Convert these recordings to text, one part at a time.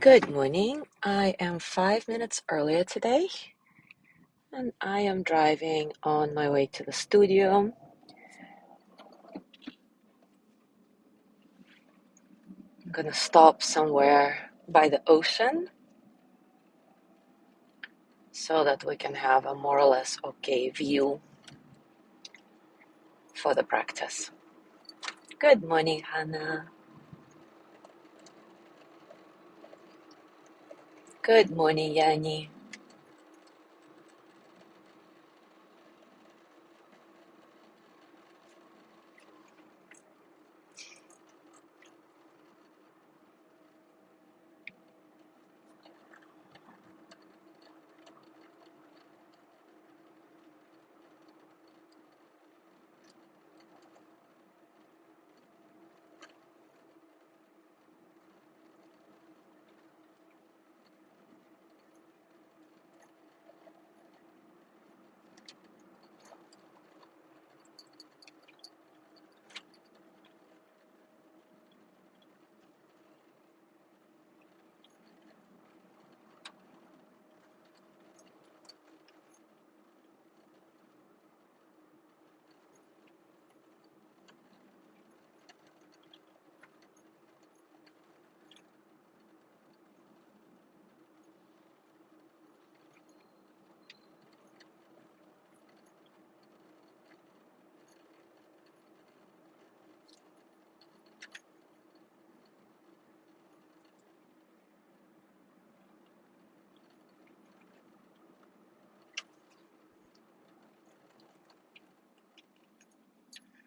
Good morning. I am 5 minutes earlier today, and I am driving on my way to the studio. I'm gonna stop somewhere by the ocean so that we can have a more or less okay view for the practice. Good morning, Hannah. Good morning, Yanni.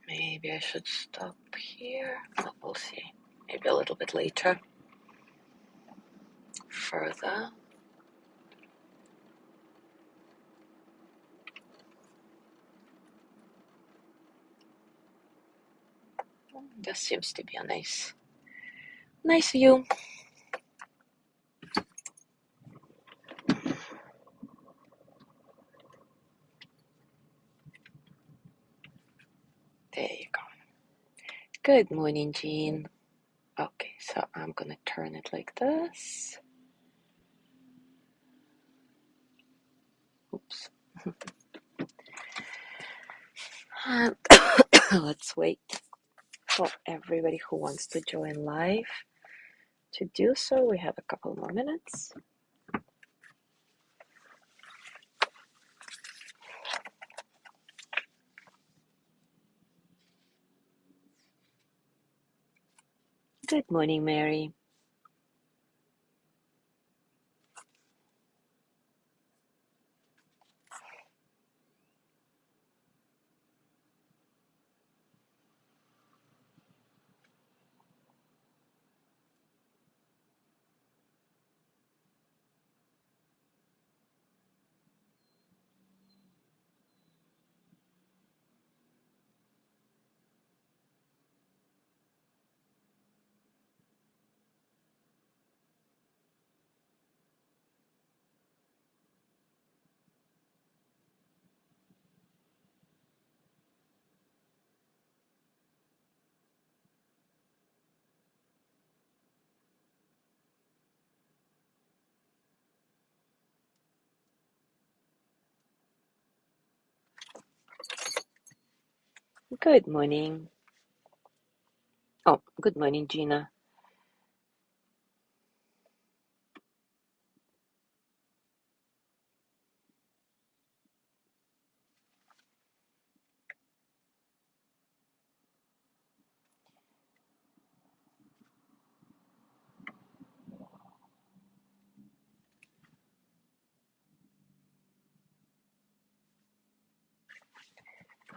Maybe I should stop here. Well, we'll see. Maybe a little bit later. Further. This seems to be a nice view. There you go. Good morning, Jean. Okay, so I'm gonna turn it like this. Oops. And let's wait for everybody who wants to join live to do so. We have a couple more minutes. Good morning, Mary. Good morning. Oh, good morning, Gina.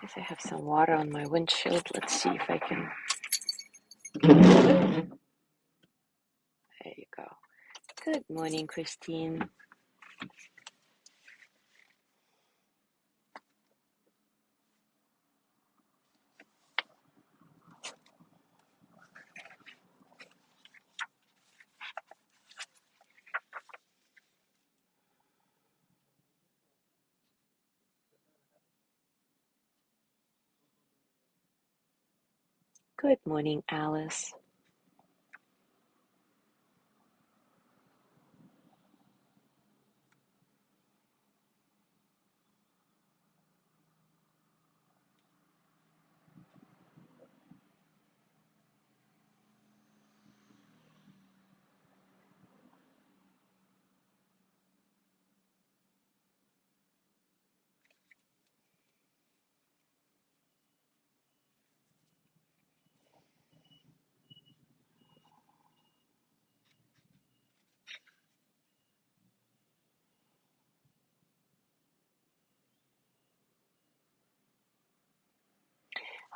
Guess I have some water on my windshield. Let's see if I can. There you go. Good morning, Christine. Good morning, Alice.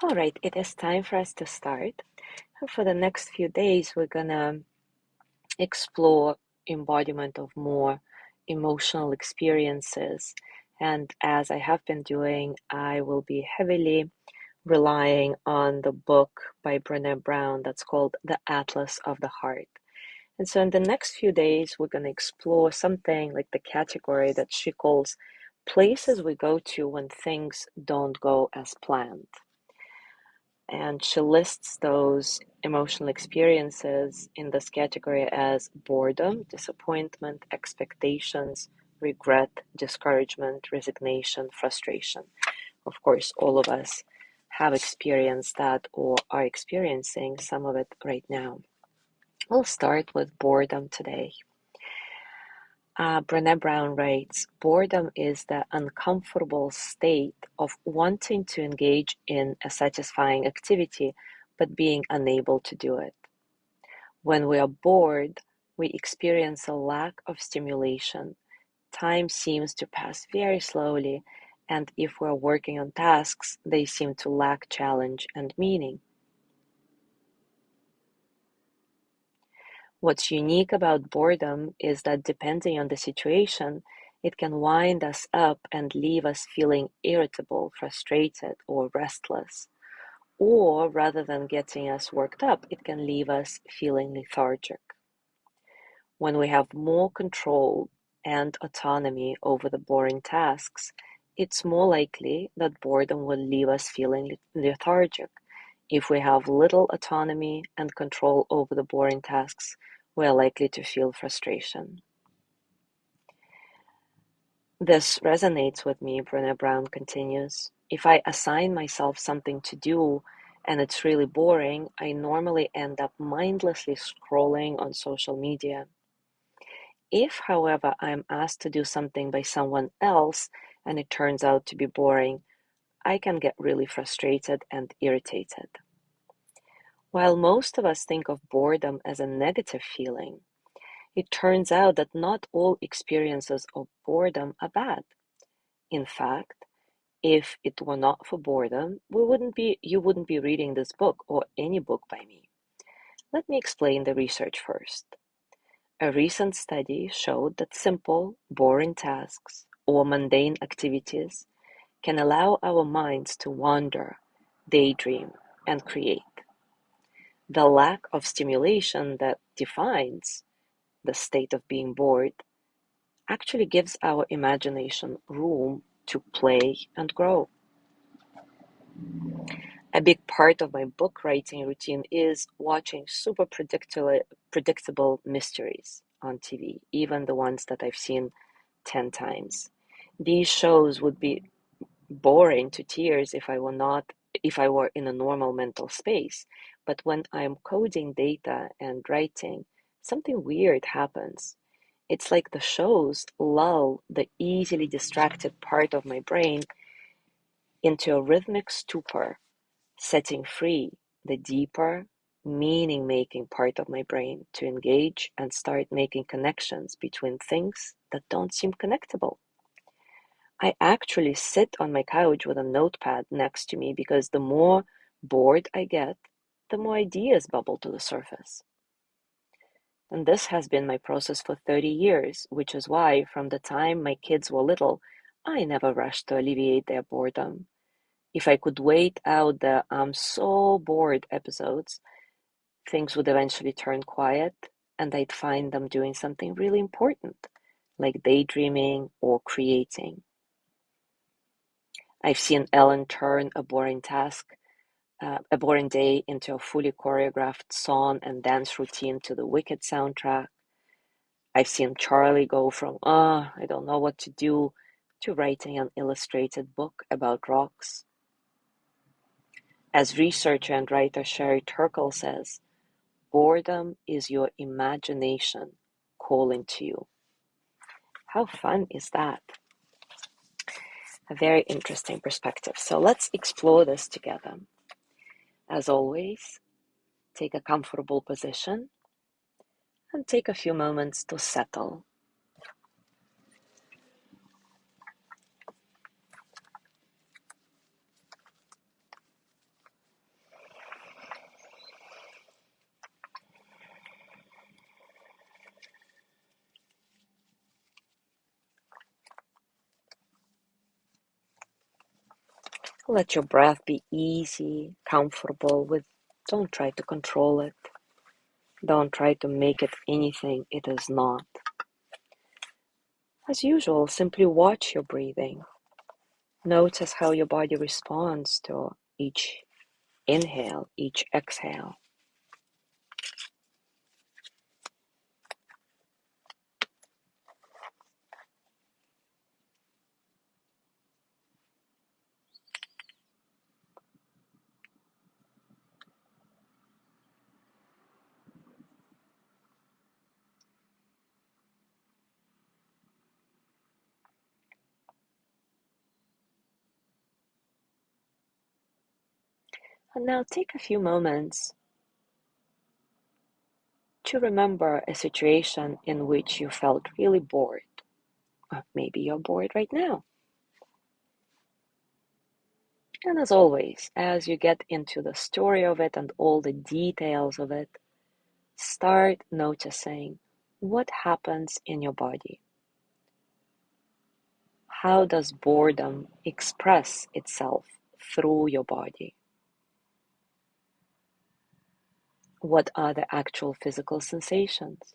All right, it is time for us to start. And for the next few days, we're gonna explore embodiment of more emotional experiences. And as I have been doing, I will be heavily relying on the book by Brené Brown that's called The Atlas of the Heart. And so in the next few days, we're going to explore something like the category that she calls places we go to when things don't go as planned. And she lists those emotional experiences in this category as boredom, disappointment, expectations, regret, discouragement, resignation, frustration. Of course, all of us have experienced that or are experiencing some of it right now. We'll start with boredom today. Brené Brown writes, boredom is the uncomfortable state of wanting to engage in a satisfying activity, but being unable to do it. When we are bored, we experience a lack of stimulation. Time seems to pass very slowly, and if we're working on tasks, they seem to lack challenge and meaning. What's unique about boredom is that depending on the situation, it can wind us up and leave us feeling irritable, frustrated, or restless. Or rather than getting us worked up, it can leave us feeling lethargic. When we have more control and autonomy over the boring tasks, it's more likely that boredom will leave us feeling lethargic. If we have little autonomy and control over the boring tasks, we are likely to feel frustration. This resonates with me, Brené Brown continues. If I assign myself something to do and it's really boring, I normally end up mindlessly scrolling on social media. If, however, I am asked to do something by someone else and it turns out to be boring, I can get really frustrated and irritated. While most of us think of boredom as a negative feeling, it turns out that not all experiences of boredom are bad. In fact, if it were not for boredom, you wouldn't be reading this book or any book by me. Let me explain the research first. A recent study showed that simple, boring tasks or mundane activities can allow our minds to wander, daydream, and create. The lack of stimulation that defines the state of being bored actually gives our imagination room to play and grow. A big part of my book writing routine is watching super predictable mysteries on TV, even the ones that I've seen 10 times. These shows would be boring to tears if I were in a normal mental space. But when I'm coding data and writing, something weird happens. It's like the shows lull the easily distracted part of my brain into a rhythmic stupor, setting free the deeper, meaning making part of my brain to engage and start making connections between things that don't seem connectable. I actually sit on my couch with a notepad next to me because the more bored I get, the more ideas bubble to the surface. And this has been my process for 30 years, which is why from the time my kids were little, I never rushed to alleviate their boredom. If I could wait out the I'm so bored episodes, things would eventually turn quiet and I'd find them doing something really important, like daydreaming or creating. I've seen Ellen turn a boring day into a fully choreographed song and dance routine to the Wicked soundtrack. I've seen Charlie go from, I don't know what to do, to writing an illustrated book about rocks. As researcher and writer Sherry Turkle says, boredom is your imagination calling to you. How fun is that? A very interesting perspective. So let's explore this together. As always, take a comfortable position and take a few moments to settle. Let your breath be easy, comfortable don't try to control it. Don't try to make it anything it is not. As usual, simply watch your breathing. Notice how your body responds to each inhale, each exhale. And now take a few moments to remember a situation in which you felt really bored. Maybe you're bored right now. And as always, as you get into the story of it and all the details of it, start noticing what happens in your body. How does boredom express itself through your body? What are the actual physical sensations?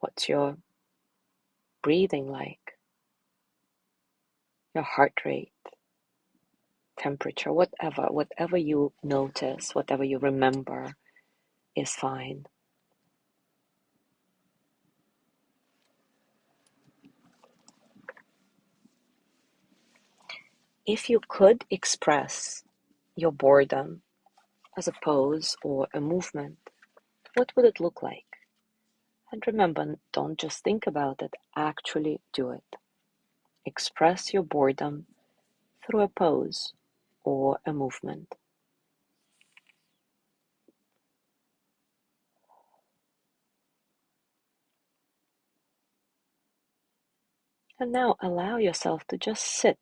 What's your breathing like? Your heart rate, temperature, whatever you notice, whatever you remember is fine. If you could express your boredom as a pose or a movement, what would it look like? And remember, don't just think about it, actually do it. Express your boredom through a pose or a movement. And now allow yourself to just sit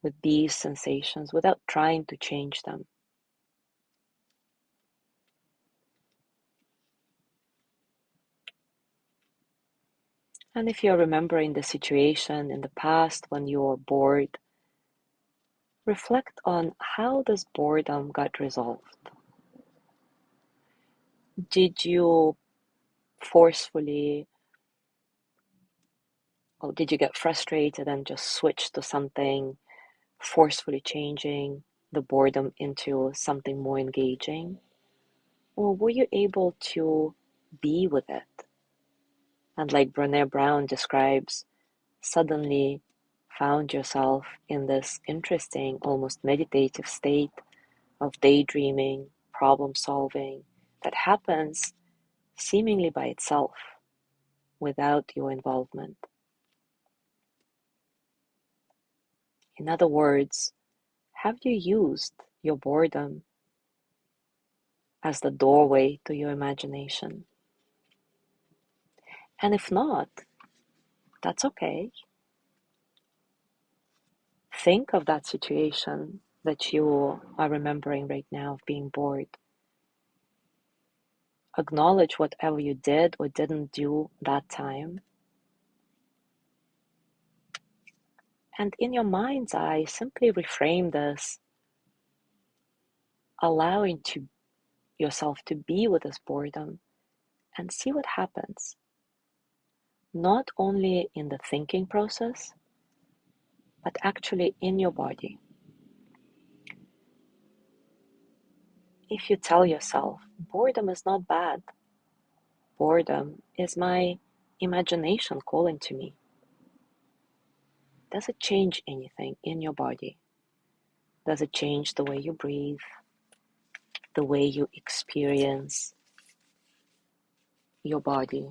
with these sensations without trying to change them. And if you're remembering the situation in the past when you were bored, reflect on how this boredom got resolved. Did you forcefully, or did you get frustrated and just switch to something, forcefully changing the boredom into something more engaging? Or were you able to be with it? And like Brené Brown describes, suddenly found yourself in this interesting, almost meditative state of daydreaming, problem solving that happens seemingly by itself without your involvement. In other words, have you used your boredom as the doorway to your imagination? And if not, that's okay. Think of that situation that you are remembering right now of being bored. Acknowledge whatever you did or didn't do that time. And in your mind's eye, simply reframe this, allowing yourself to be with this boredom and see what happens. Not only in the thinking process, but actually in your body. If you tell yourself, boredom is not bad, boredom is my imagination calling to me, does it change anything in your body? Does it change the way you breathe, the way you experience your body?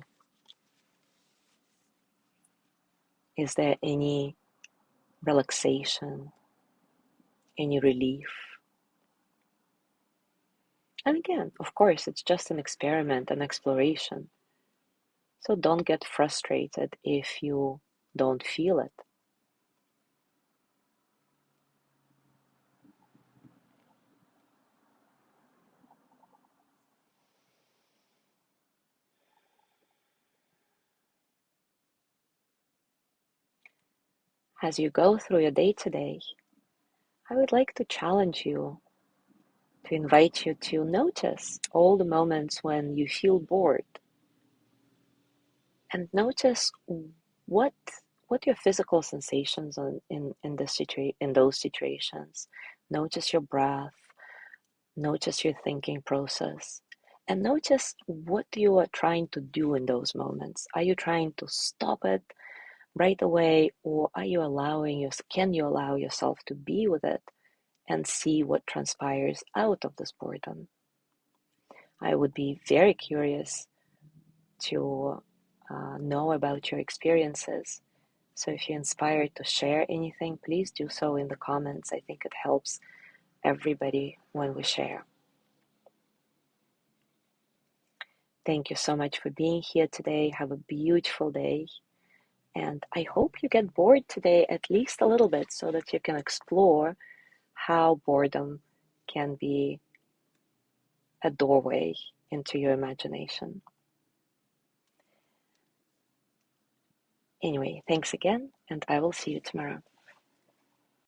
Is there any relaxation, any relief? And again, of course, it's just an experiment, an exploration. So don't get frustrated if you don't feel it. As you go through your day today, I would like to challenge you, to invite you to notice all the moments when you feel bored, and notice what your physical sensations in those situations. Notice your breath, notice your thinking process, and notice what you are trying to do in those moments. Are you trying to stop it right away, or can you allow yourself to be with it and see what transpires out of this boredom? I would be very curious to know about your experiences. So if you're inspired to share anything, please do so in the comments. I think it helps everybody when we share. Thank you so much for being here today. Have a beautiful day. And I hope you get bored today at least a little bit so that you can explore how boredom can be a doorway into your imagination. Anyway, thanks again, and I will see you tomorrow.